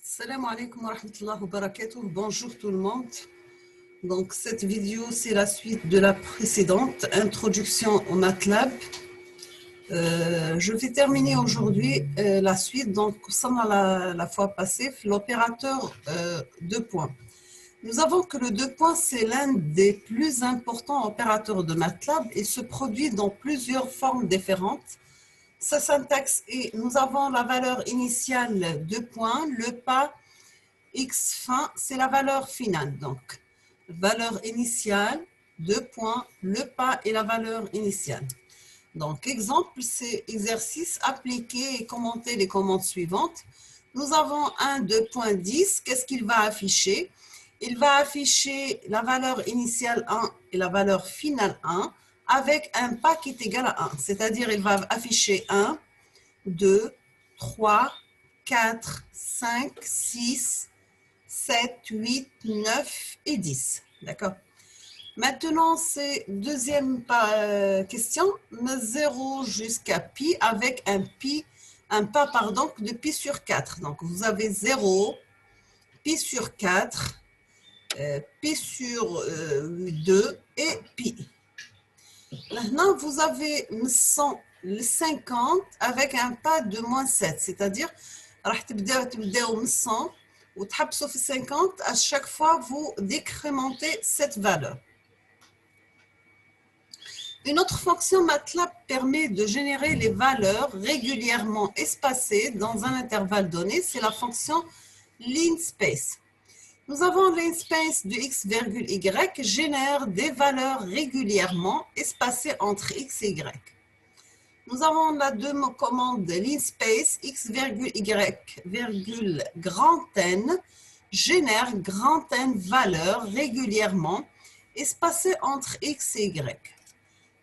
Salam alaikum wa rahmatullahi wa barakatuh. Bonjour tout le monde. Donc cette vidéo c'est la suite de la précédente, introduction au MATLAB. Je vais terminer aujourd'hui la suite. Donc comme la fois passée, l'opérateur deux points. Nous avons que le deux points c'est l'un des plus importants opérateurs de MATLAB et se produit dans plusieurs formes différentes. Sa syntaxe est, nous avons la valeur initiale deux points, le pas x fin, c'est la valeur finale. Donc, valeur initiale, deux points, le pas et la valeur initiale. Donc, exemple, c'est exercice, appliquer et commenter les commandes suivantes. Nous avons un 2.10, qu'est-ce qu'il va afficher? Il va afficher la valeur initiale 1 et la valeur finale 1 avec un pas qui est égal à 1. C'est-à-dire, il va afficher 1, 2, 3, 4, 5, 6, 7, 8, 9 et 10. D'accord? Maintenant, c'est deuxième question, 0 jusqu'à pi avec un pas de pi sur 4. Donc, vous avez 0, pi sur 4, pi sur 2 et pi. Maintenant, vous avez 150 avec un pas de moins 7, c'est-à-dire, vous 100 ou 50, à chaque fois, vous décrémentez cette valeur. Une autre fonction MATLAB permet de générer les valeurs régulièrement espacées dans un intervalle donné, c'est la fonction linspace. Nous avons linspace de x, y génère des valeurs régulièrement espacées entre x et y. Nous avons la deuxième commande linspace x, y, grand N génère grand N valeurs régulièrement espacées entre x et y.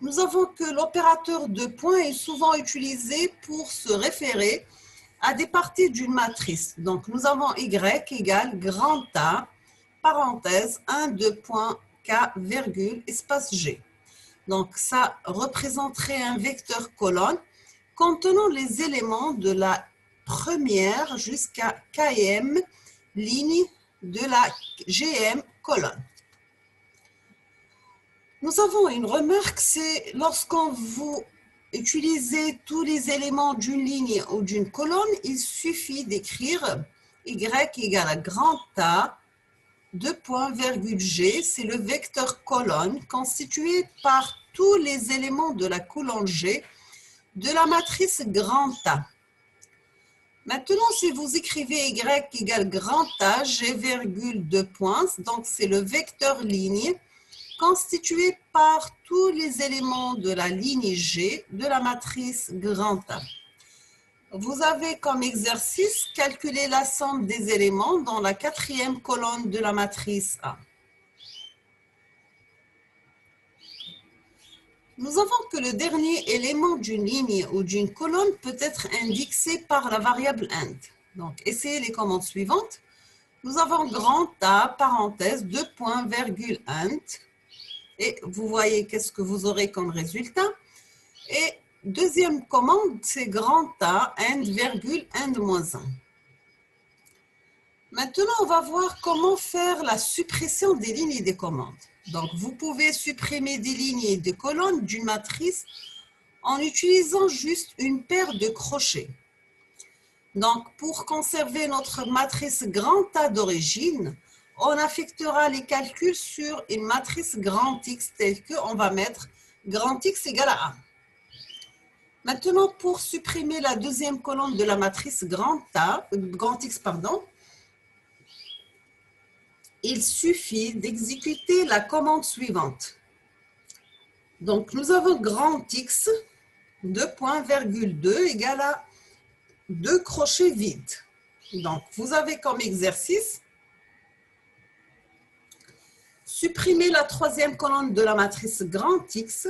Nous avons que l'opérateur de points est souvent utilisé pour se référer à des parties d'une matrice. Donc, nous avons y égale grand A, parenthèse, 1, 2 points, K, virgule, espace G. Donc, ça représenterait un vecteur colonne contenant les éléments de la première jusqu'à km ligne de la gm colonne. Nous avons une remarque, c'est lorsqu'on vous utilisez tous les éléments d'une ligne ou d'une colonne, il suffit d'écrire y égale à grand A, 2 points, virgule G, c'est le vecteur colonne constitué par tous les éléments de la colonne G de la matrice grand A. Maintenant, si vous écrivez y égale grand A, G, virgule 2 points, donc c'est le vecteur ligne constitué par tous les éléments de la ligne G de la matrice grand A. Vous avez comme exercice calculer la somme des éléments dans la quatrième colonne de la matrice A. Nous avons que le dernier élément d'une ligne ou d'une colonne peut être indexé par la variable int. Donc, essayez les commandes suivantes. Nous avons grand A, parenthèse, 2 points, virgule int. Et vous voyez qu'est-ce que vous aurez comme résultat. Et deuxième commande, c'est grand A, end, virgule, end moins 1. Maintenant, on va voir comment faire la suppression des lignes et des commandes. Donc, vous pouvez supprimer des lignes et des colonnes d'une matrice en utilisant juste une paire de crochets. Donc, pour conserver notre matrice grand A d'origine, on affectera les calculs sur une matrice grand X telle qu'on va mettre grand X égale à 1. Maintenant, pour supprimer la deuxième colonne de la matrice grand X, il suffit d'exécuter la commande suivante. Donc, nous avons grand X, 2 points, virgule 2 égale à 2 crochets vides. Donc, vous avez comme exercice supprimer la troisième colonne de la matrice grand X,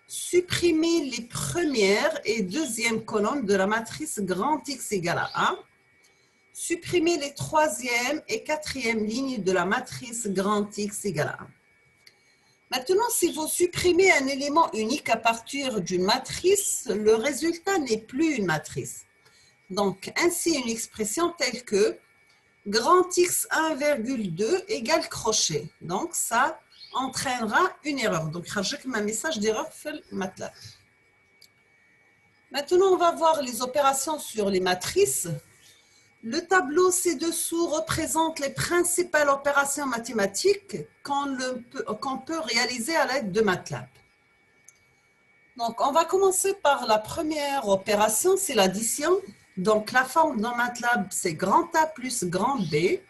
supprimer les premières et deuxième colonnes de la matrice grand X égale à 1, supprimer les troisième et quatrième lignes de la matrice grand X égale à 1. Maintenant, si vous supprimez un élément unique à partir d'une matrice, le résultat n'est plus une matrice. Donc, ainsi une expression telle que grand X 1,2 égale crochet. Donc, ça entraînera une erreur. Donc, je vais un message d'erreur sur le MATLAB. Maintenant, on va voir les opérations sur les matrices. Le tableau ci-dessous représente les principales opérations mathématiques qu'on peut réaliser à l'aide de MATLAB. Donc, on va commencer par la première opération, c'est l'addition. Donc, la forme dans MATLAB, c'est grand A plus grand B.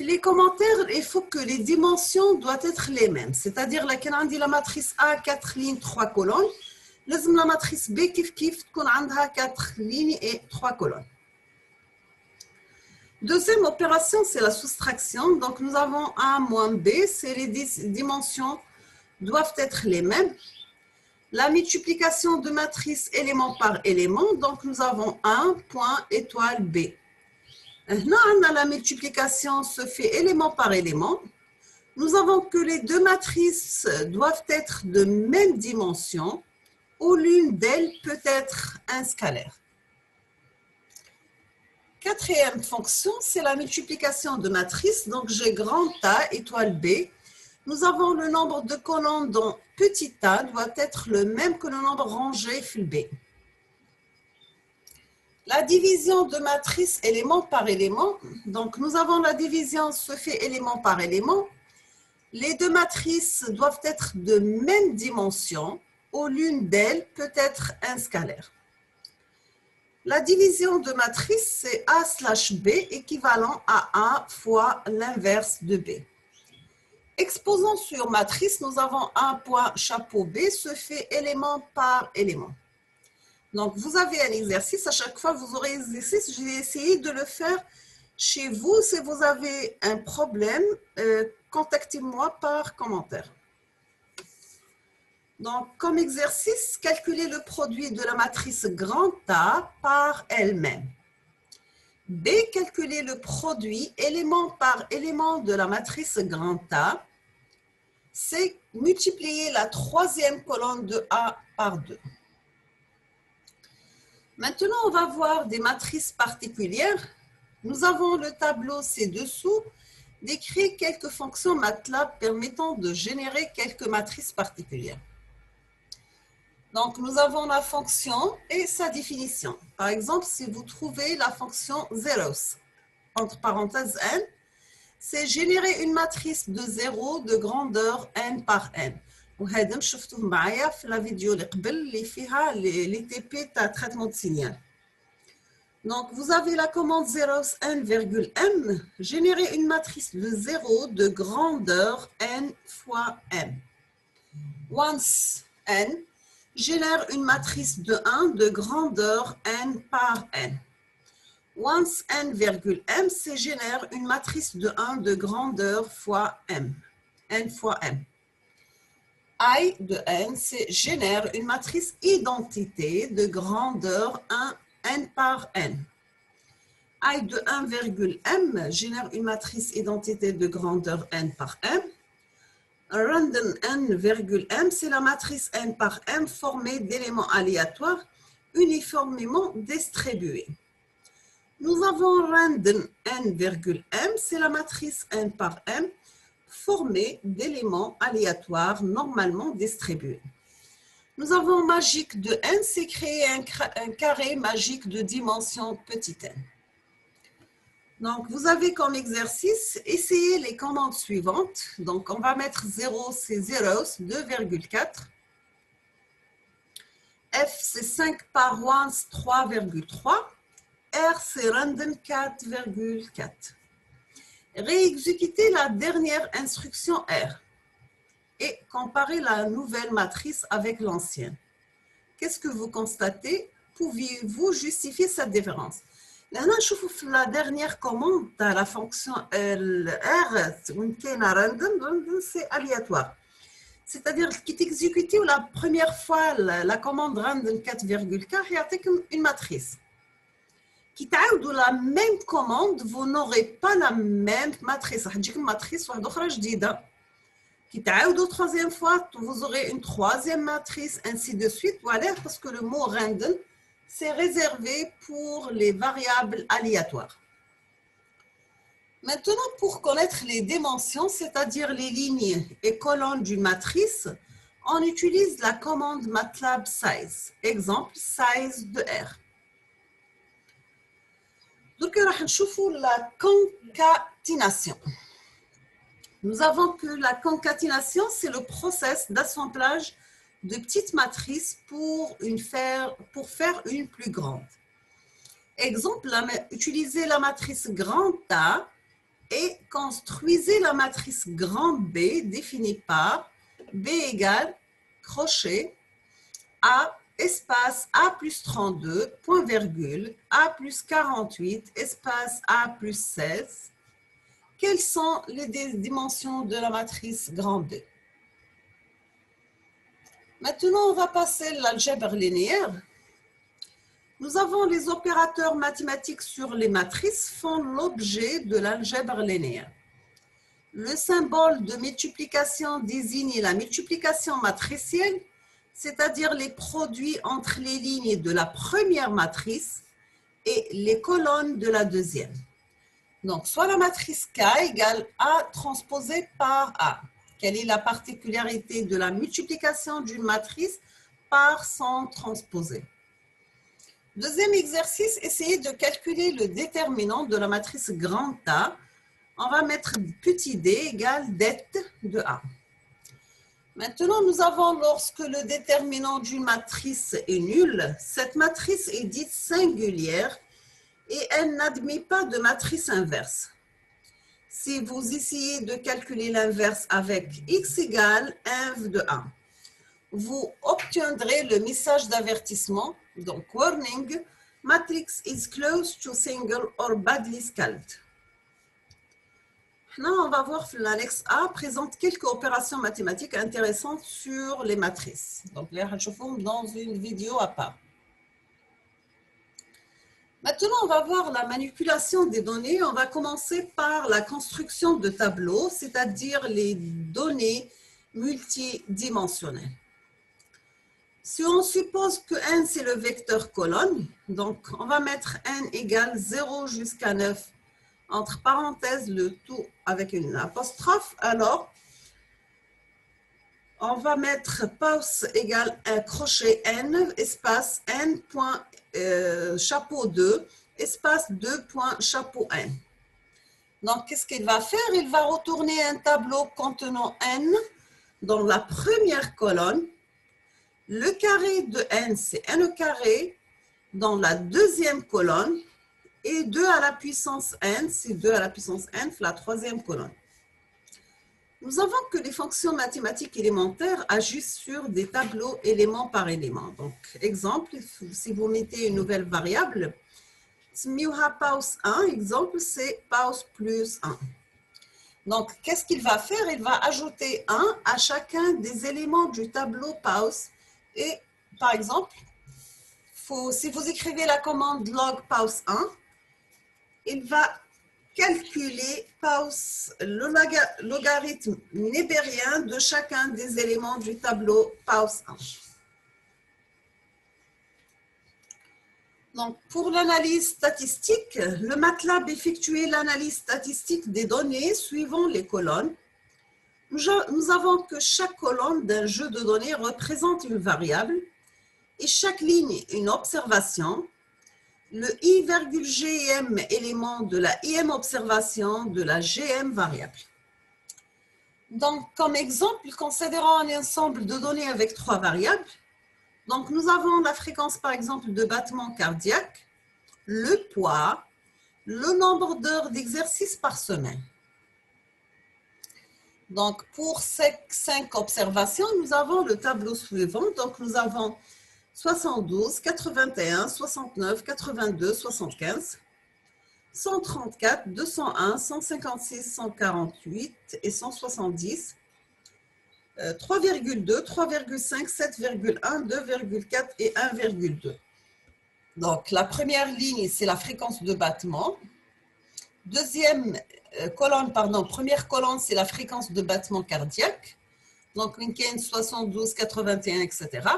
Les commentaires, il faut que les dimensions doivent être les mêmes. C'est-à-dire, là, quand on dit la matrice A, 4 lignes, 3 colonnes, la matrice B, kif, qu'on a 4 lignes et 3 colonnes. Deuxième opération, c'est la soustraction. Donc, nous avons A moins B, c'est les dimensions doivent être les mêmes. La multiplication de matrice élément par élément, donc nous avons 1 point étoile B. Maintenant, la multiplication se fait élément par élément. Nous avons que les deux matrices doivent être de même dimension, ou l'une d'elles peut être un scalaire. Quatrième fonction, c'est la multiplication de matrices. Donc, j'ai grand A étoile B. Nous avons le nombre de colonnes dans petit a doit être le même que le nombre rangé fil B. La division de matrice élément par élément. Donc, nous avons la division se fait élément par élément. Les deux matrices doivent être de même dimension, ou l'une d'elles peut être un scalaire. La division de matrice, c'est A slash B équivalent à A fois l'inverse de B. Exposant sur matrice, nous avons un point chapeau B se fait élément par élément. Donc, vous avez un exercice. À chaque fois, vous aurez un exercice. Je vais essayer de le faire chez vous. Si vous avez un problème, contactez-moi par commentaire. Donc, comme exercice, calculez le produit de la matrice grand A par elle-même. B, calculer le produit élément par élément de la matrice grand A. C'est multiplier la troisième colonne de A par 2. Maintenant, on va voir des matrices particulières. Nous avons le tableau ci-dessous, décrit quelques fonctions MATLAB permettant de générer quelques matrices particulières. Donc, nous avons la fonction et sa définition. Par exemple, si vous trouvez la fonction zeros, entre parenthèses n, c'est générer une matrice de 0 de grandeur n par n. وهذا شفتوه معايا في la vidéo اللي قبل اللي فيها les TP تاع traitement de signal. Donc, vous avez la commande zeros n,m, générer une matrice de 0 de grandeur n fois m. Once n, génère une matrice de 1 de grandeur n par n. Once n,m, c'est génère une matrice de 1 de grandeur fois m, n fois m. I de n, c'est génère une matrice identité de grandeur 1, n par n. I de 1,m génère une matrice identité de grandeur n par m. Random n,m, c'est la matrice n par m formée d'éléments aléatoires uniformément distribués. Nous avons random n,m, c'est la matrice n par m formée d'éléments aléatoires normalement distribués. Nous avons magique de n, c'est créer un carré magique de dimension petit n. Donc, vous avez comme exercice, essayez les commandes suivantes. Donc, on va mettre 0, c'est zeros, 2,4. F, c'est 5 par once, 3,3. R, c'est random, 4,4. Réexécutez la dernière instruction R et comparez la nouvelle matrice avec l'ancienne. Qu'est-ce que vous constatez? Pouvez-vous justifier cette différence? Là, on la dernière commande de la fonction R, c'est aléatoire. C'est-à-dire qu'il est exécuté la première fois la commande random 4,4, il y a une matrice. Qui تعاودوا la même commande, vous n'aurez pas la même matrice. هتجيك matrice واحدة أخرى جديدة. Qui تعاودوا troisième fois, vous aurez une troisième matrice, ainsi de suite. Voilà, parce que le mot random, c'est réservé pour les variables aléatoires. Maintenant, pour connaître les dimensions, c'est-à-dire les lignes et colonnes d'une matrice, on utilise la commande MATLAB size. Exemple, size de R. Donc, on va voir la concaténation. Nous avons que la concaténation, c'est le process d'assemblage de petites matrices pour faire une plus grande. Exemple, utilisez la matrice grand A et construisez la matrice grand B définie par B égale crochet A espace A plus 32, point virgule, A plus 48, espace A plus 16. Quelles sont les dimensions de la matrice grand B? Maintenant, on va passer à l'algèbre linéaire. Nous avons les opérateurs mathématiques sur les matrices font l'objet de l'algèbre linéaire. Le symbole de multiplication désigne la multiplication matricielle, c'est-à-dire les produits entre les lignes de la première matrice et les colonnes de la deuxième. Donc, soit la matrice K égale A transposé par A. Quelle est la particularité de la multiplication d'une matrice par son transposé? Deuxième exercice, essayez de calculer le déterminant de la matrice grand A. On va mettre petit d égale det de A. Maintenant, nous avons lorsque le déterminant d'une matrice est nul, cette matrice est dite singulière et elle n'admet pas de matrice inverse. Si vous essayez de calculer l'inverse avec x égale 1 de 1, vous obtiendrez le message d'avertissement, donc warning, matrix is close to single or badly scaled. Maintenant, on va voir l'annexe A présente quelques opérations mathématiques intéressantes sur les matrices. Donc, les rachofons dans une vidéo à part. Maintenant, on va voir la manipulation des données. On va commencer par la construction de tableaux, c'est-à-dire les données multidimensionnelles. Si on suppose que n, c'est le vecteur colonne, donc on va mettre n égale 0 jusqu'à 9, entre parenthèses, le tout avec une apostrophe. Alors, on va mettre pause égale un crochet n, espace n point chapeau 2, espace 2 point chapeau n. Donc, qu'est-ce qu'il va faire? Il va retourner un tableau contenant n dans la première colonne. Le carré de n, c'est n au carré dans la deuxième colonne. Et 2 à la puissance n, c'est 2 à la puissance n, la troisième colonne. Nous avons que les fonctions mathématiques élémentaires agissent sur des tableaux élément par élément. Donc, exemple, si vous mettez une nouvelle variable, pause 1, exemple, c'est pause plus 1. Donc, qu'est-ce qu'il va faire? Il va ajouter 1 à chacun des éléments du tableau pause. Et, par exemple, si vous écrivez la commande log pause 1, il va calculer le logarithme népérien de chacun des éléments du tableau pause 1. Donc, pour l'analyse statistique, le MATLAB effectuait l'analyse statistique des données suivant les colonnes. Nous avons que chaque colonne d'un jeu de données représente une variable et chaque ligne une observation. Le I,GM élément de la IM observation de la GM variable. Donc, comme exemple, considérons un ensemble de données avec 3 variables. Donc, nous avons la fréquence, par exemple, de battement cardiaque, le poids, le nombre d'heures d'exercice par semaine. Donc, pour ces 5 observations, nous avons le tableau suivant. Donc, nous avons 72, 81, 69, 82, 75, 134, 201, 156, 148 et 170, 3,2, 3,5, 7,1, 2,4 et 1,2. Donc, la première ligne, c'est la fréquence de battement. Deuxième colonne, première colonne, c'est la fréquence de battement cardiaque. Donc, Lincoln, 72, 81, etc.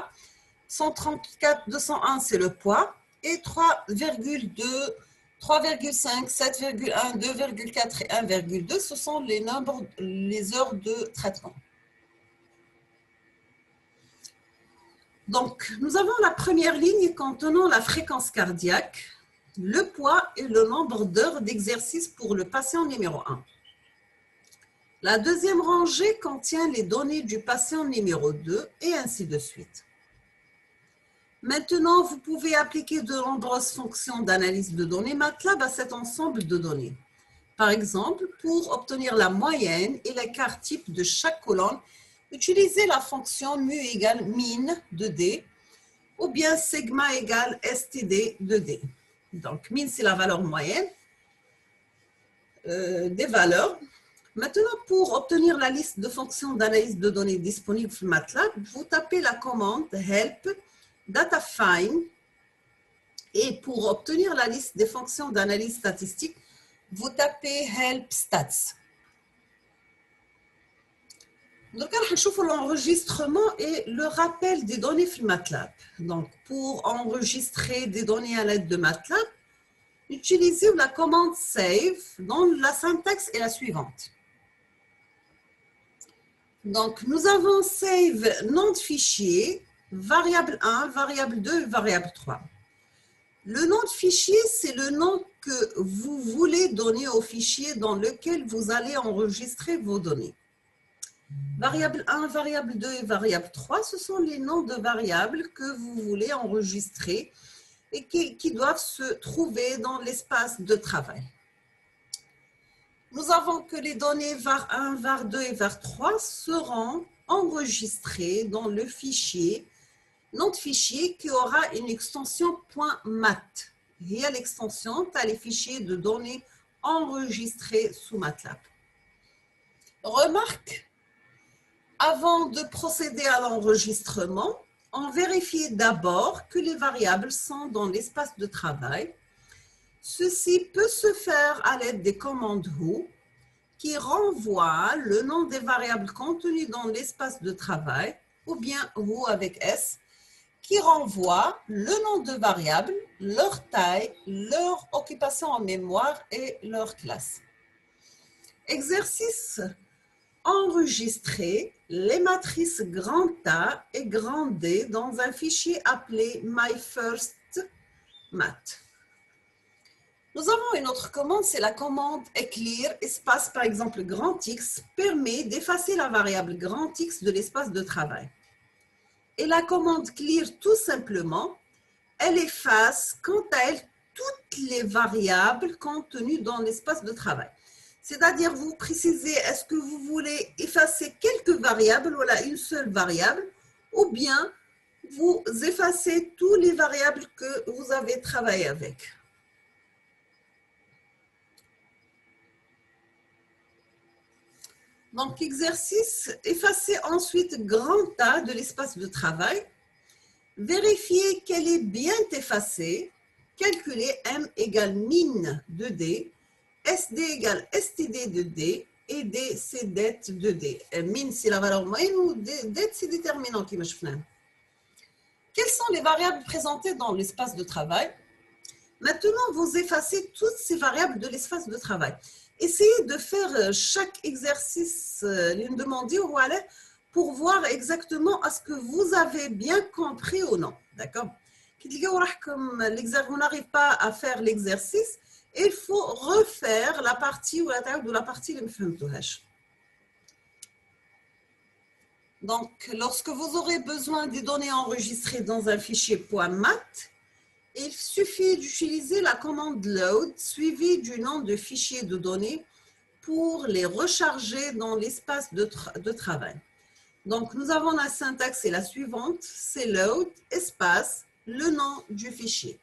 134, 201, c'est le poids. Et 3,2 3,5, 7,1, 2,4 et 1,2, ce sont les heures de traitement. Donc, nous avons la première ligne contenant la fréquence cardiaque, le poids et le nombre d'heures d'exercice pour le patient numéro 1. La deuxième rangée contient les données du patient numéro 2 et ainsi de suite. Maintenant, vous pouvez appliquer de nombreuses fonctions d'analyse de données MATLAB à cet ensemble de données. Par exemple, pour obtenir la moyenne et l'écart type de chaque colonne, utilisez la fonction mu égale min de D ou bien sigma égale std de D. Donc, min, c'est la valeur moyenne des valeurs. Maintenant, pour obtenir la liste de fonctions d'analyse de données disponibles sur MATLAB, vous tapez la commande help data find et pour obtenir la liste des fonctions d'analyse statistique, vous tapez help stats. Donc, on va voir l'enregistrement et le rappel des données sur MATLAB. Donc, pour enregistrer des données à l'aide de MATLAB, utilisez la commande save dont la syntaxe est la suivante. Donc, nous avons save nom de fichier, variable 1, variable 2 et variable 3. Le nom de fichier, c'est le nom que vous voulez donner au fichier dans lequel vous allez enregistrer vos données. Variable 1, variable 2 et variable 3, ce sont les noms de variables que vous voulez enregistrer et qui doivent se trouver dans l'espace de travail. Nous avons que les données var1, var2 et var3 seront enregistrées dans le fichier, nom de fichier qui aura une extension .mat. Et à l'extension, tu as les fichiers de données enregistrés sous MATLAB. Remarque, avant de procéder à l'enregistrement, on vérifie d'abord que les variables sont dans l'espace de travail. Ceci peut se faire à l'aide des commandes who qui renvoient le nom des variables contenues dans l'espace de travail ou bien who avec S qui renvoie le nom de variables, leur taille, leur occupation en mémoire et leur classe. Exercice enregistrer les matrices grand A et grand D dans un fichier appelé myFirstMath. Nous avons une autre commande, c'est la commande clear espace par exemple grand X permet d'effacer la variable grand X de l'espace de travail. Et la commande clear tout simplement, elle efface quant à elle toutes les variables contenues dans l'espace de travail. C'est-à-dire, vous précisez, est-ce que vous voulez effacer quelques variables, voilà une seule variable, ou bien vous effacez toutes les variables que vous avez travaillé avec. Donc, exercice, effacez ensuite grand A de l'espace de travail, vérifiez qu'elle est bien effacée, calculez M égale min de D, SD égale STD de D et D c'est det de D. Min c'est la valeur moyenne ou det c'est déterminant qui me fait. Quelles sont les variables présentées dans l'espace de travail? Maintenant, vous effacez toutes ces variables de l'espace de travail. Essayez de faire chaque exercice demandé au relais pour voir exactement est-ce que vous avez bien compris ou non. D'accord? Comme vous n'arrivez pas à faire l'exercice, il faut refaire la partie ou la partie que vous ne savez pas. Donc, lorsque vous aurez besoin des données enregistrées dans un fichier .mat, il suffit d'utiliser la commande load suivie du nom de fichier de données pour les recharger dans l'espace de travail. Donc, nous avons la syntaxe est la suivante, c'est load, espace, le nom du fichier.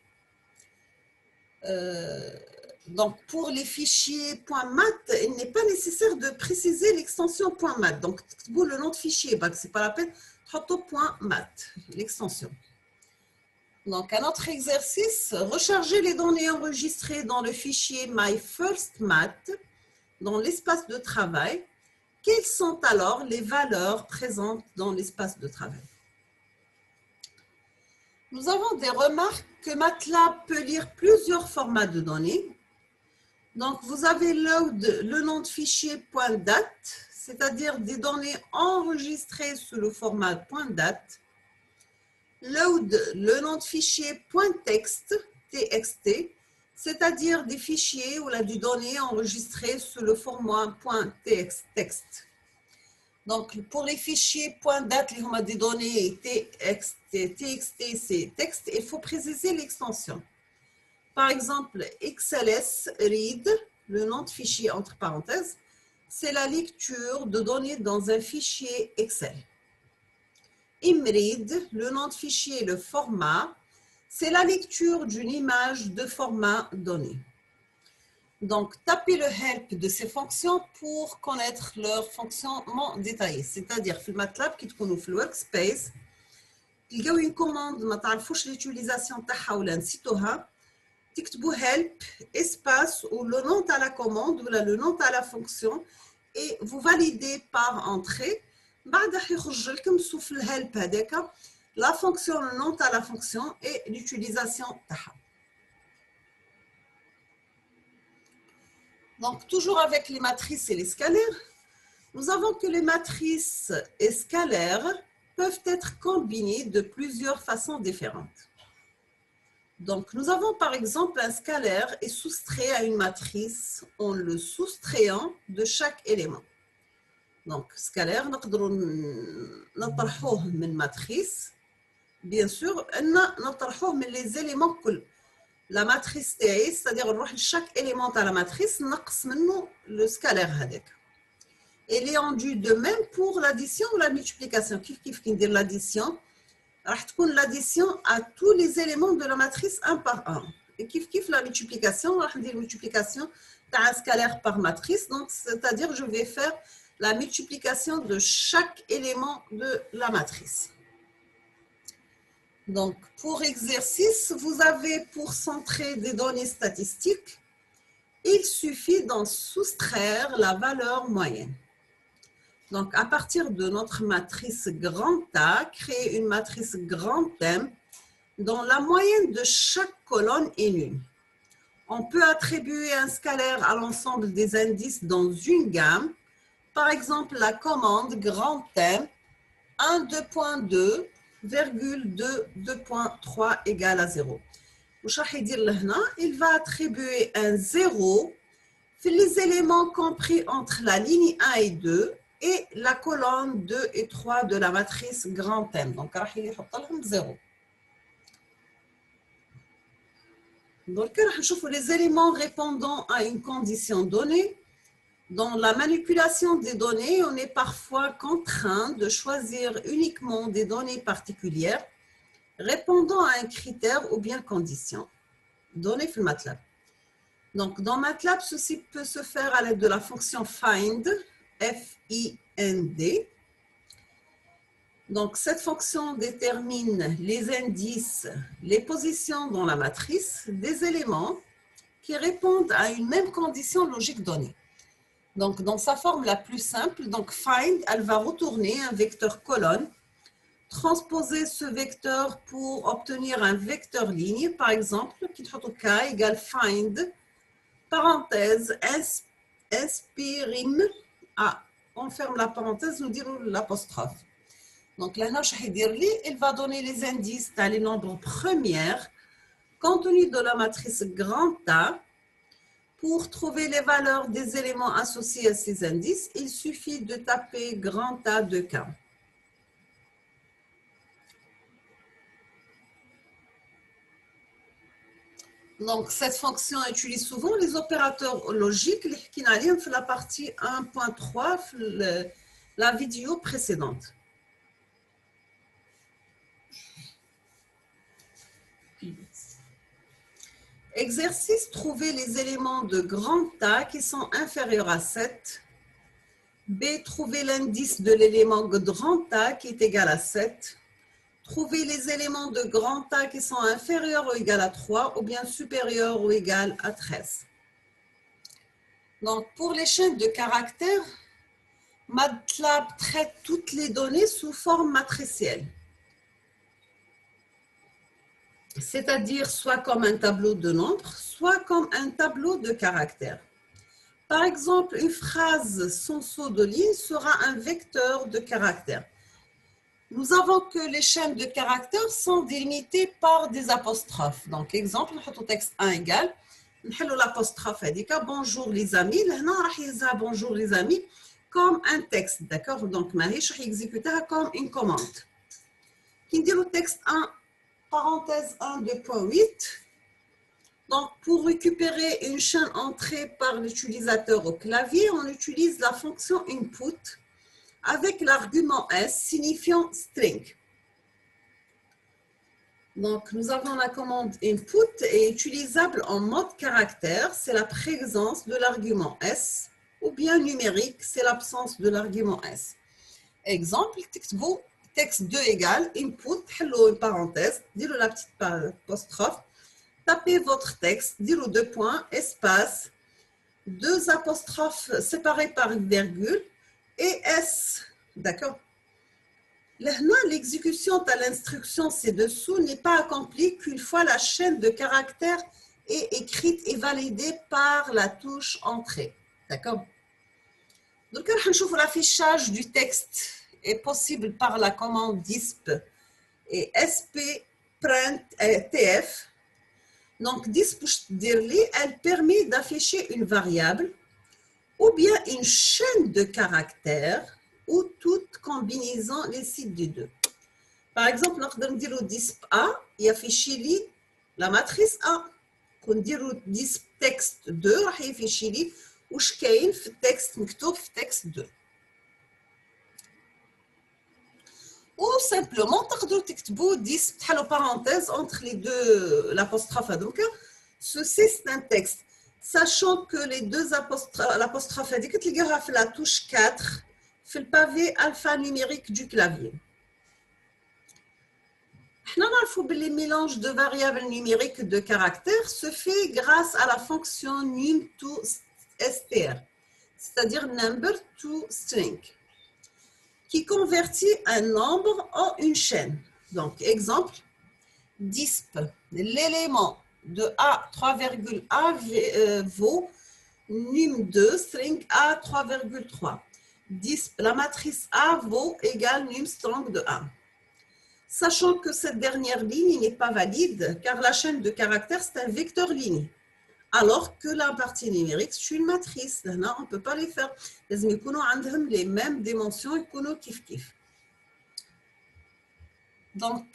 Donc, pour les fichiers .mat, il n'est pas nécessaire de préciser l'extension .mat. Donc, vous le nom de fichier, ce n'est pas la peine, .mat, l'extension. Donc, un autre exercice, recharger les données enregistrées dans le fichier myFirstMath dans l'espace de travail. Quelles sont alors les valeurs présentes dans l'espace de travail? Nous avons des remarques que MATLAB peut lire plusieurs formats de données. Donc, vous avez load le nom de fichier .date, c'est-à-dire des données enregistrées sous le format .date. Load le nom de fichier .text, TXT, c'est-à-dire des fichiers ou des données enregistrées sous le format .text. Donc, pour les fichiers .date, on a des données TXT, c'est texte, il faut préciser l'extension. Par exemple, XLS read, le nom de fichier entre parenthèses, c'est la lecture de données dans un fichier Excel. Imread, le nom de fichier, le format, c'est la lecture d'une image de format donné. Donc, tapez le help de ces fonctions pour connaître leur fonctionnement détaillé. C'est-à-dire, في الماتلاب كي تكونوا في الورك سبيس تلقاو une commande ما تعرفوش l'utilisation تاعها ولا نسيتوها تكتبوا help espace ou le nom à la commande ou le nom à la fonction et vous validez par entrée. بعد يخرج لكم سوف الhelp هذاك la fonction, le nom à la fonction et l'utilisation تاعها. Donc, toujours avec les matrices et les scalaires, nous avons que les matrices et scalaires peuvent être combinées de plusieurs façons différentes. Donc, nous avons par exemple un scalaire est soustrait à une matrice en le soustrayant de chaque élément. Donc, scalaire, نقدروا نطرحوه من matrice. Bien sûr, نطرحوه من les éléments كل. La matrice تاعي, c'est-à-dire نروح chaque élément à la matrice, نقص منه le scalaire هذاك. Il est rendu de même pour l'addition ou la multiplication. كيف ندير l'addition? راح تكون l'addition à tous les éléments de la matrice un par un. Et كيف la multiplication, راح ندير multiplication تاع scalaire par matrice. Donc, c'est-à-dire je vais faire la multiplication de chaque élément de la matrice. Donc, pour exercice, vous avez pour centrer des données statistiques, il suffit d'en soustraire la valeur moyenne. Donc, à partir de notre matrice grand A, créer une matrice grand M dont la moyenne de chaque colonne est nulle. On peut attribuer un scalaire à l'ensemble des indices dans une gamme. Par exemple, la commande grand M 1,2.2, 2,3 égale à 0. Il va attribuer un 0 sur les éléments compris entre la ligne 1 et 2 et la colonne 2 et 3 de la matrice grand M. Donc, il va mettre 0. Donc, on va les éléments répondant à une condition donnée. Dans la manipulation des données, on est parfois contraint de choisir uniquement des données particulières répondant à un critère ou bien condition donné dans MATLAB. Donc, dans MATLAB, ceci peut se faire à l'aide de la fonction find, F-I-N-D. Donc, cette fonction détermine les indices, les positions dans la matrice des éléments qui répondent à une même condition logique donnée. Donc, dans sa forme la plus simple, donc find, elle va retourner un vecteur colonne, transposer ce vecteur pour obtenir un vecteur ligne, par exemple, qui K égale find, parenthèse, inspirim, on ferme la parenthèse, nous dirons l'apostrophe. Donc, là, il va donner les indices dans les nombres premières, compte tenu de la matrice grand A. Pour trouver les valeurs des éléments associés à ces indices, il suffit de taper grand A de K. Donc, cette fonction utilise souvent les opérateurs logiques qui n'allient la partie 1.3, la vidéo précédente. Exercice, trouver les éléments de grand A qui sont inférieurs à 7. B, trouver l'indice de l'élément grand A qui est égal à 7. Trouver les éléments de grand A qui sont inférieurs ou égal à 3 ou bien supérieurs ou égal à 13. Donc, pour les chaînes de caractères, MATLAB traite toutes les données sous forme matricielle. C'est-à-dire soit comme un tableau de nombres, soit comme un tableau de caractères. Par exemple, une phrase sans saut de ligne sera un vecteur de caractères. Nous avons que les chaînes de caractères sont délimitées par des apostrophes. Donc, exemple, nous mettons texte 1 égal, nous mettons l'apostrophe, bonjour les amis, là, bonjour les amis, comme un texte, d'accord? Donc, je vais exécuter comme une commande. Qui dit le texte 1, parenthèse 1, 2.8. Donc, pour récupérer une chaîne entrée par l'utilisateur au clavier, on utilise la fonction input avec l'argument S signifiant string. Donc, nous avons la commande input et utilisable en mode caractère, c'est la présence de l'argument S, ou bien numérique, c'est l'absence de l'argument S. Exemple, texte 2 égale input, hello une parenthèse, dis-le la petite apostrophe, tapez votre texte, dis-le 2 points, espace, 2 apostrophes séparées par une virgule et S, d'accord? L'exécution de l'instruction ci-dessous n'est pas accomplie qu'une fois la chaîne de caractères est écrite et validée par la touche entrée. D'accord? Donc, l'affichage du texte est possible par la commande disp et spprintf. Donc, disp, elle permet d'afficher une variable ou bien une chaîne de caractères ou toute combinaison les sites des deux. Par exemple, نقدر نديرو disp A يافيشي لي la matrice A. كنديرو disp texte 2 راح يفيشي لي واش كاين في التكست مكتوب في texte 2. Ou simplement تقدروا تكتبوا disp تحلوا parenthèse entre les deux l'apostrophe هذوك. Ceci c'est un texte. Sachant que les deux l'apostrophe هذيك تلقاوها في la touche 4 في le pavé alphanumérique du clavier. Le mélange de variables numériques de caractères se fait grâce à la fonction num to str, c'est-à-dire number to string, qui convertit un nombre en une chaîne. Donc, exemple, disp, l'élément de A 3,A vaut num2 string A 3,3. Disp, la matrice A vaut égale num string de A. Sachant que cette dernière ligne n'est pas valide, car la chaîne de caractères, c'est un vecteur ligne. Alors que la partie numérique, c'est une matrice. Là, on ne peut pas les faire. Ils ont les mêmes dimensions, kif. Donc,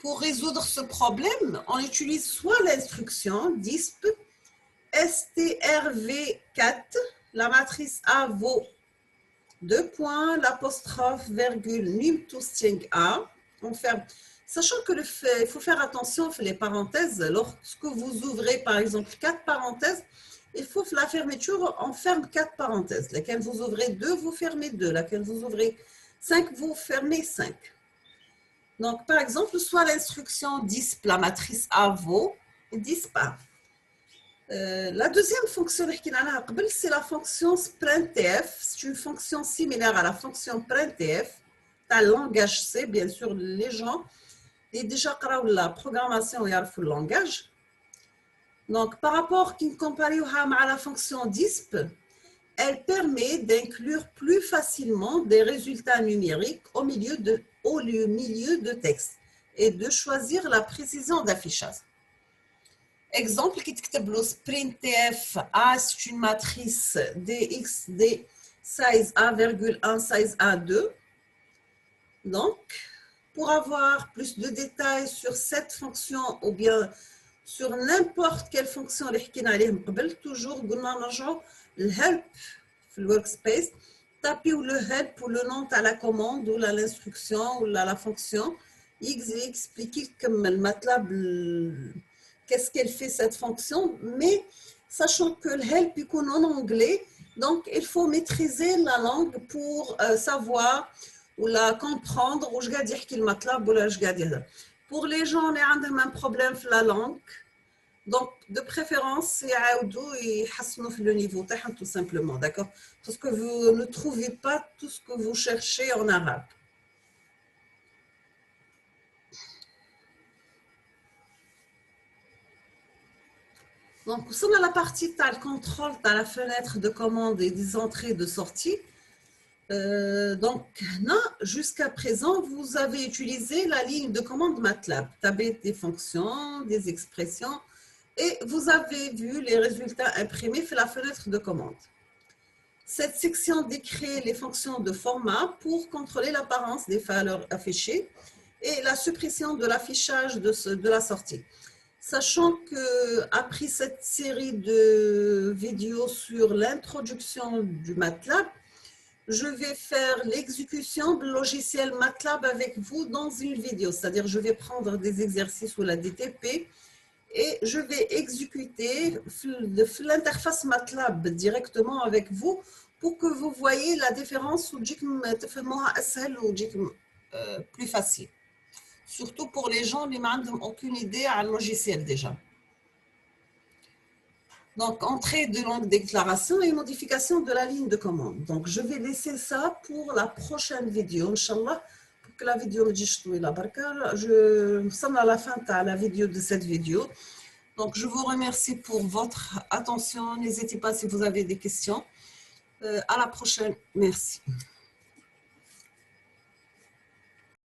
pour résoudre ce problème, on utilise soit l'instruction disp strv4, la matrice A vaut 2 points, l'apostrophe, virgule, num to string A. On ferme. Sachant que il faut faire attention aux les parenthèses. Lorsque vous ouvrez, par exemple, 4 parenthèses, il faut la fermeture, on ferme 4 parenthèses. Laquelle vous ouvrez 2, vous fermez 2. Laquelle vous ouvrez 5, vous fermez 5. Donc, par exemple, soit l'instruction disp, la matrice A vaut, disp A. La deuxième fonction, c'est la fonction printf. C'est une fonction similaire à la fonction printf. Le langage C, bien sûr, les gens et déjà la programmation et le langage. Donc, par rapport à la fonction disp, elle permet d'inclure plus facilement des résultats numériques au milieu de texte et de choisir la précision d'affichage. Exemple, qui تكتب printf A, c'est une matrice dxd size A,1 size A2. Donc, pour avoir plus de détails sur cette fonction ou bien sur n'importe quelle fonction اللي حكينا عليهم قبل, toujours قلنا نرجعوا الhelp في workspace, tapez le help pour le nom à la commande ou l'instruction ou la fonction, expliquer comme le MATLAB qu'est-ce qu'elle fait cette fonction, mais sachant que le help est en anglais, donc il faut maîtriser la langue pour savoir ou la comprendre ou je قاعد يحكي المطلب ولا je قاعد يهضر. Pour les gens qui ont un problème avec la langue, donc de préférence يعاودوا يحسنوا في le niveau تاعهم tout simplement, d'accord? Parce que vous ne trouvez pas tout ce que vous cherchez en arabe. Donc, وصلنا à la partie تاع الكنترول تاع la fenêtre de commande et des entrées de sortie. Donc, là, jusqu'à présent, vous avez utilisé la ligne de commande MATLAB, tablette des fonctions, des expressions, et vous avez vu les résultats imprimés sur la fenêtre de commande. Cette section décrit les fonctions de format pour contrôler l'apparence des valeurs affichées et la suppression de l'affichage de la sortie. Sachant qu'après cette série de vidéos sur l'introduction du MATLAB, je vais faire l'exécution du logiciel MATLAB avec vous dans une vidéo. C'est-à-dire, je vais prendre des exercices ou la DTP et je vais exécuter l'interface MATLAB directement avec vous pour que vous voyez la différence ou plus facile. Surtout pour les gens qui n'ont aucune idée à le logiciel déjà. Donc, entrée de longue déclaration et modification de la ligne de commande. Donc, je vais laisser ça pour la prochaine vidéo, Inch'Allah, pour que la vidéo me dise tout et la baraka. Nous sommes à la fin de la vidéo de cette vidéo. Donc, je vous remercie pour votre attention. N'hésitez pas si vous avez des questions. À la prochaine. Merci.